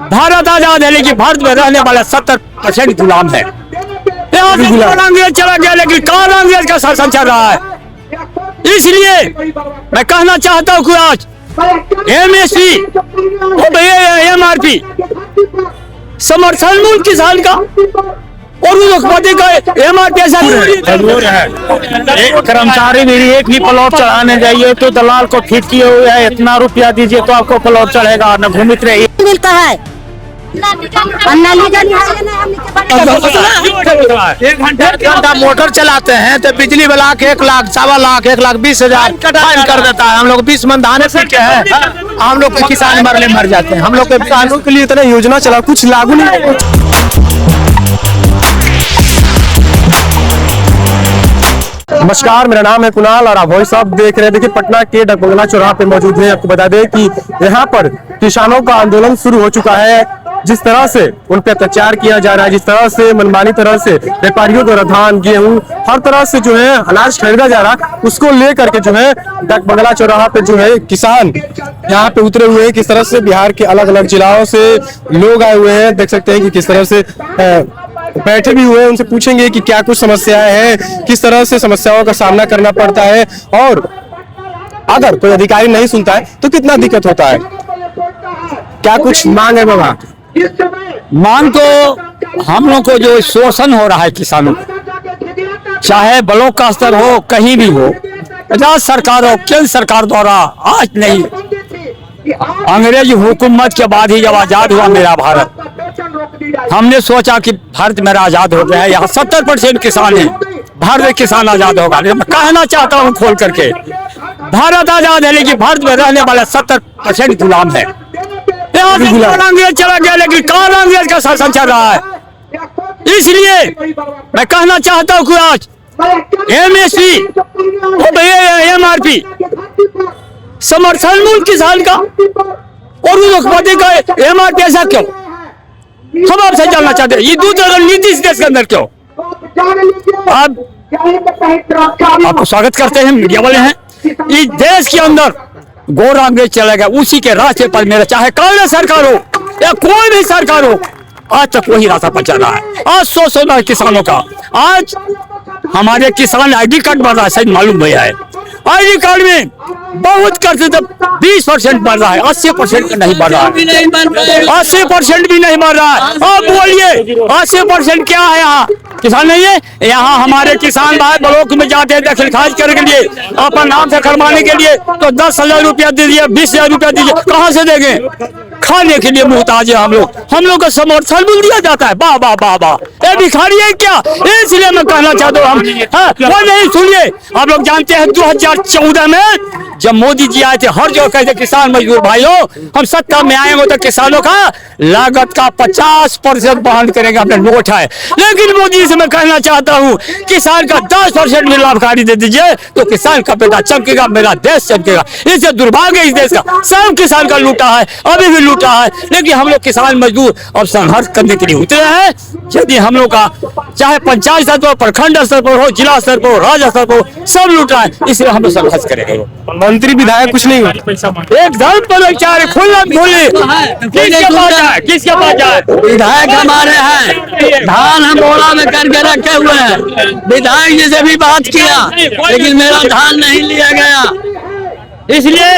भारत आजाद है लेकिन भारत में रहने वाला 70% गुलाम है। यहाँ से अंग्रेज चला गया लेकिन कहाँ अंग्रेज का शासन चल रहा है। इसलिए मैं कहना चाहता हूँ कि आज MSP MRP समर्थन मूल्य किसान का और उद्योगपति का MRP ऐसा मजबूर है। एक कर्मचारी भी एक भी प्लॉट चढ़ाने जाइए तो दलाल को फिट किए हुए है, इतना रुपया दीजिए तो आपको प्लॉट चढ़ेगा, न घूमित रहिए मिलता है। एक घंटा मोटर चलाते हैं तो बिजली वाला 1 लाख, 1.25 लाख, 1,20,000 फाइन कर देता है। हम लोग 20 मन धाने पीटे हैं, हम लोग के किसान मर जाते हैं। हम लोग के किसानों के लिए इतना योजना चला, कुछ लागू नहीं। नमस्कार, मेरा नाम है कुणाल और आप वॉइस ऑफ देख रहे हैं। देखिए पटना के डकबंगला चौराहा पे मौजूद है। आपको बता दें कि यहाँ पर किसानों का आंदोलन शुरू हो चुका है। जिस तरह से उन पर अत्याचार किया जा रहा है, जिस तरह से मनमानी तरह से व्यापारियों द्वारा धान, गेहूं, हर तरह से जो है अनाज खरीदा जा रहा है, उसको लेकर के जो है डकबंगला चौराहा पे जो है किसान यहाँ पे उतरे हुए हैं। किस तरह से बिहार के अलग अलग जिलों से लोग आए हुए हैं, देख सकते हैं कि किस तरह से बैठे भी हुए हैं। उनसे पूछेंगे कि क्या कुछ समस्याएं हैं, किस तरह से समस्याओं का सामना करना पड़ता है और अगर कोई अधिकारी नहीं सुनता है तो कितना दिक्कत होता है। क्या कुछ मांग है बाबा? मांग तो हम लोग को जो शोषण हो रहा है किसानों को, चाहे ब्लॉक का स्तर हो, कहीं भी हो, राज्य सरकार हो, केंद्र सरकार द्वारा आज नहीं, अंग्रेज हुकूमत के बाद ही जब आजाद हुआ मेरा भारत, हमने सोचा कि भारत मेरा आजाद हो गया है। यहाँ 70% किसान है, भारत में किसान आजाद होगा। मैं कहना चाहता हूँ खोल करके, भारत आजाद है लेकिन भारत में रहने वाला 70% गुलाम है। यहाँ से अंग्रेज चला गया लेकिन कहाँ अंग्रेज का शासन चल रहा है। इसलिए मैं कहना चाहता हूँ कि आज MSP MRP समर्थन मूल्य किसान का और उद्योगपति का MRP ऐसा क्यों? हम आपसे जानना चाहते हैं, ये दूसरा नीति इस देश के अंदर क्यों? आपको स्वागत करते हैं, मीडिया वाले हैं। इस देश के अंदर गोरा अंग्रेज चला गया, उसी के रास्ते पर मेरा, चाहे कांग्रेस सरकार हो या कोई भी सरकार हो, आज तक वही रास्ता पर चल रहा है। आज सोचना है किसानों का। आज हमारे किसान ID कार्ड बन रहा है, शायद मालूम भैया है, ID कार्ड में बहुत करते तो 20% बढ़ रहा है, 80% नहीं बढ़ रहा है, 80% भी नहीं बढ़ रहा है। अब बोलिए 80% क्या है? यहाँ किसान नहीं है। यहाँ हमारे किसान भाई ब्लॉक में जाते हैं दखलखाज करने के लिए, अपना नाम से करवाने के लिए तो 10,000 रुपया दीजिए, 20,000 रुपया दीजिए, कहाँ से देंगे? खाने के लिए मुहताज है हम लोग को समर्थन मूल्य दिया जाता है। वाह वाह वाह वाह, ये भिखारी है क्या? इसलिए मैं कहना चाहता हूँ, हम वो नहीं सुनिए। आप लोग जानते हैं 2014 में जब मोदी जी आए थे, हर जगह कहते किसान मजदूर भाइयों, हम सत्ता में आएंगे तो किसानों का लागत का 50% बहन करेंगे, अपने नोट है। लेकिन मोदी जी से मैं कहना चाहता हूँ, किसान का 10% भी लाभकारी दे दीजिए तो किसान का बेटा चमकेगा, मेरा देश चमकेगा। इससे दुर्भाग्य इस देश का, सब किसान का लूटा है, अभी भी लूटा है। लेकिन हम लोग किसान मजदूर अब संघर्ष करने के लिए उतरे हैं। यदि हम लोग का चाहे पंचायत स्तर पर, प्रखंड स्तर पर हो, जिला स्तर पर हो, राज्य स्तर पर हो, सब लूटा है, इसलिए हम लोग संघर्ष करेंगे। मंत्री विधायक कुछ नहीं हुआ, एकदम पलचार खुला खोली, किसके पास जाए? विधायक हमारे हैं, धान हम बोरा में करके रखे हुए हैं। विधायक जी से भी बात किया लेकिन मेरा धान नहीं लिया गया। इसलिए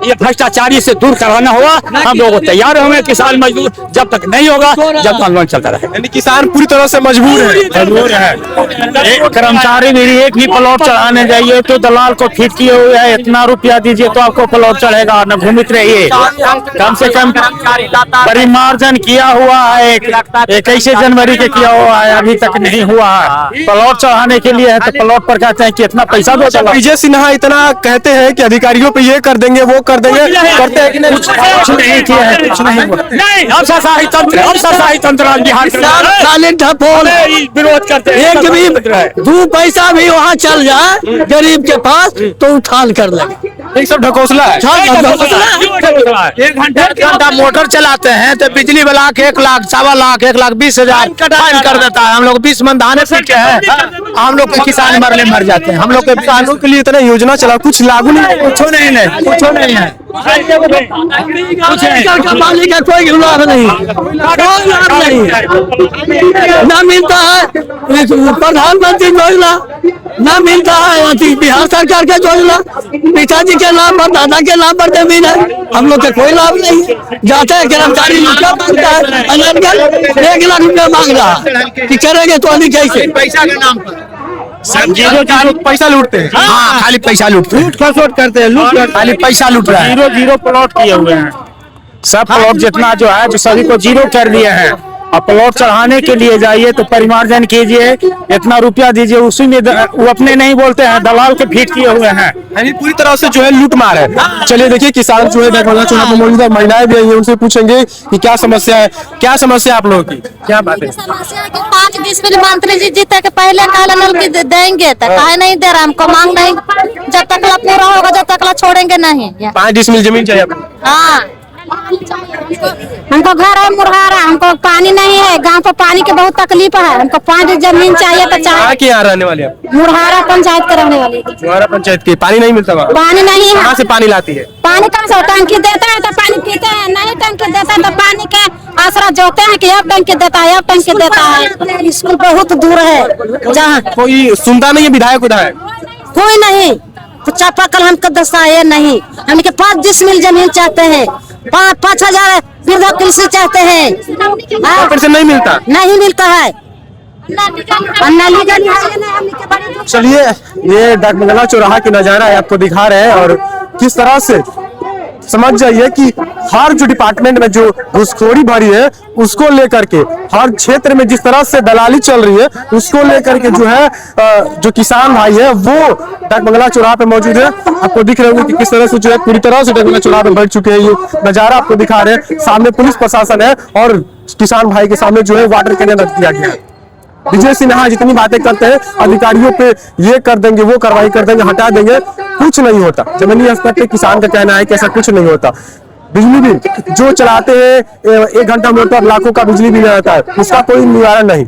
ये भ्रष्टाचारी से दूर कराना होगा। हम लोग तैयार होंगे, किसान मजदूर जब तक नहीं होगा, जब तक आंदोलन चलता रहेगा। यानी किसान पूरी तरह से मजबूर है। एक कर्मचारी भी एक भी प्लॉट चढ़ाने जाइए तो दलाल को फिट किए हुए है, इतना रुपया दीजिए तो आपको प्लॉट चढ़ेगा, न घूमित रहिए। कम से कम परिमार्जन किया हुआ है, 21 जनवरी के किया हुआ है, अभी तक नहीं हुआ है। प्लॉट चढ़ाने के लिए है तो प्लॉट पर कहते हैं कि इतना पैसा दो। विजय सिन्हा इतना कहते हैं कि अधिकारियों पे ये कर देंगे, वो कर देंगे, करते हैं कि नहीं? कुछ नहीं किया है, कुछ नहीं हुआ। नहीं, अब शाही तंत्र बिहार विरोध करते हैं। एक भी 2 पैसा भी वहाँ चल जाए गरीब के पास तो उठान कर लगे। एक सब ढकोसला है। एक घंटा मोटर चलाते हैं तो बिजली वाला 1 लाख, 1.25 लाख, 1,20,000 फाइन कर देता है। हम लोग 20 मन धाने पीछे हैं, हम लोग के किसान मर जाते हैं। हम लोग के किसानों के लिए इतना योजना चला, कुछ लागू नहीं, कुछ नहीं है। पानी का कोई लाभ नहीं, कोई लाभ नहीं ना मिलता है। प्रधानमंत्री योजना ना मिलता है, बिहार सरकार के योजना पिताजी के नाम पर, दादा के नाम पर जमीन है, हम लोग के कोई लाभ नहीं। जाते हैं कर्मचारी रुपया मांगता है, 1 लाख रुपया मांग रहा है कि करेंगे तो अभी कैसे? पैसा के नाम पर पैसा लूटते हैं। हाँ, खाली पैसा लूटते हैं, लूट करते हैं, खाली पैसा लूट रहा है। 0 प्लॉट किए हुए हैं, सब प्लॉट जितना जो है जो सभी को 0 कर दिए हैं। अब प्लॉट चढ़ाने के लिए जाइए तो परिमार्जन कीजिए, इतना रुपया दीजिए, उसी में वो अपने नहीं बोलते हैं, दलाल के फिट किए हुए हैं। यानी पूरी तरह से जो है लूट मार है। चलिए देखिए, किसान जो है डकबंगला चौराहा पे मौजूद है, महिलाएं भी आई हैं, उनसे पूछेंगे कि क्या समस्या है, क्या समस्या आप लोगों की, क्या बात है? समस्या है कि 5 डिसमिल मंत्री जी जीते के पहले काला नल की देंगे, तो काहे नहीं दे रहा? हमको मांग नहीं, जब तक ला पूरा होगा जब तक ला छोड़ेंगे नहीं। 5 डिसमिल जमीन चाहिए आपको? हाँ, हमको घर है मुरहारा, हमको पानी नहीं है, गांव पर पानी की बहुत तकलीफ है, हमको 5 जमीन चाहिए तो कहाँ चाहिए। के यहाँ रहने वाले आप? मुरहारा पंचायत के रहने वाली। हमारा पंचायत के पानी नहीं मिलता वहाँ? पानी नहीं है। कहाँ से पानी लाती है? पानी कहाँ से? टंकी देता है तो पानी पीते हैं, नहीं टंकी देता है तो पानी के आसरा जोते हैं कि अब टंकी देता है, अब टंकी देता है। स्कूल बहुत दूर है, जहाँ कोई सुनता नहीं है विधायक विधायक? कोई नहीं, तो चापाकल हमको दसाए नहीं। हमके 5 डिसमिल जमीन चाहते हैं, 5,000 वृद्धा कृषि चाहते हैं। हाँ, ऊपर से नहीं मिलता? नहीं मिलता है। चलिए, ये डकबंगला चौराहा की नजारा है, आपको दिखा रहे हैं, और किस तरह से समझ जाइए कि हर जो डिपार्टमेंट में जो घुसखोरी भरी है उसको लेकर के, हर क्षेत्र में जिस तरह से दलाली चल रही है उसको लेकर के जो है जो किसान भाई है वो डकबंगला चौराहा पे मौजूद है। आपको दिख रहे होंगे कि किस तरह से जो है पूरी तरह से डकबंगला चौराहा पे भर चुके हैं। ये नजारा आपको दिखा रहे हैं, सामने पुलिस प्रशासन है और किसान भाई के सामने जो है वाटर कैनन रख दिया गया है। विजय सिन्हा जितनी बातें करते हैं अधिकारियों पे, ये कर देंगे, वो कार्रवाई कर देंगे, हटा देंगे, कुछ नहीं होता। जमीनी स्तर पे किसान का कहना है कि ऐसा कुछ नहीं होता। बिजली बिल जो चलाते हैं, 1 घंटा मोटर लाखों का बिजली बिल आता है, उसका कोई निवारण नहीं।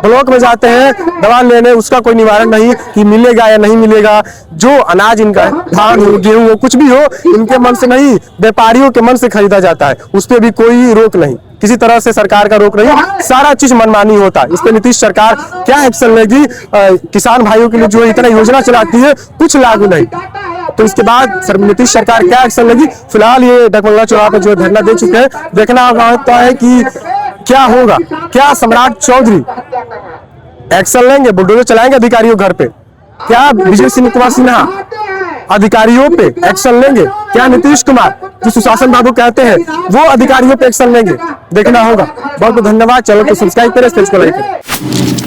ब्लॉक में जाते हैं दवा लेने, उसका कोई निवारण नहीं कि मिलेगा या नहीं मिलेगा। जो अनाज इनका है, धान हो, गेहूं हो, कुछ भी हो, इनके मन से नहीं, व्यापारियों के मन से खरीदा जाता है, उस पर भी कोई रोक नहीं, किसी तरह से सरकार का रोक नहीं, सारा चीज मनमानी होता है। इस पे नीतीश सरकार क्या एक्शन लेगी? किसान भाइयों के लिए जो इतना योजना चलाती है कुछ लागू नहीं, तो इसके बाद नीतीश सरकार क्या एक्शन लेगी? फिलहाल ये डकबंगला चौराहा पर जो धरना दे चुके हैं, देखना होता है कि क्या होगा। क्या सम्राट चौधरी एक्शन लेंगे, बुलडोजर चलाएंगे अधिकारियों घर पे? क्या विजय कुमार सिन्हा अधिकारियों पे एक्शन लेंगे? क्या नीतीश कुमार जो सुशासन बाबू कहते हैं वो अधिकारियों पे एक्शन लेंगे? देखना होगा। बहुत बहुत धन्यवाद। चैनल को सब्सक्राइब करें, पेज को लाइक करें।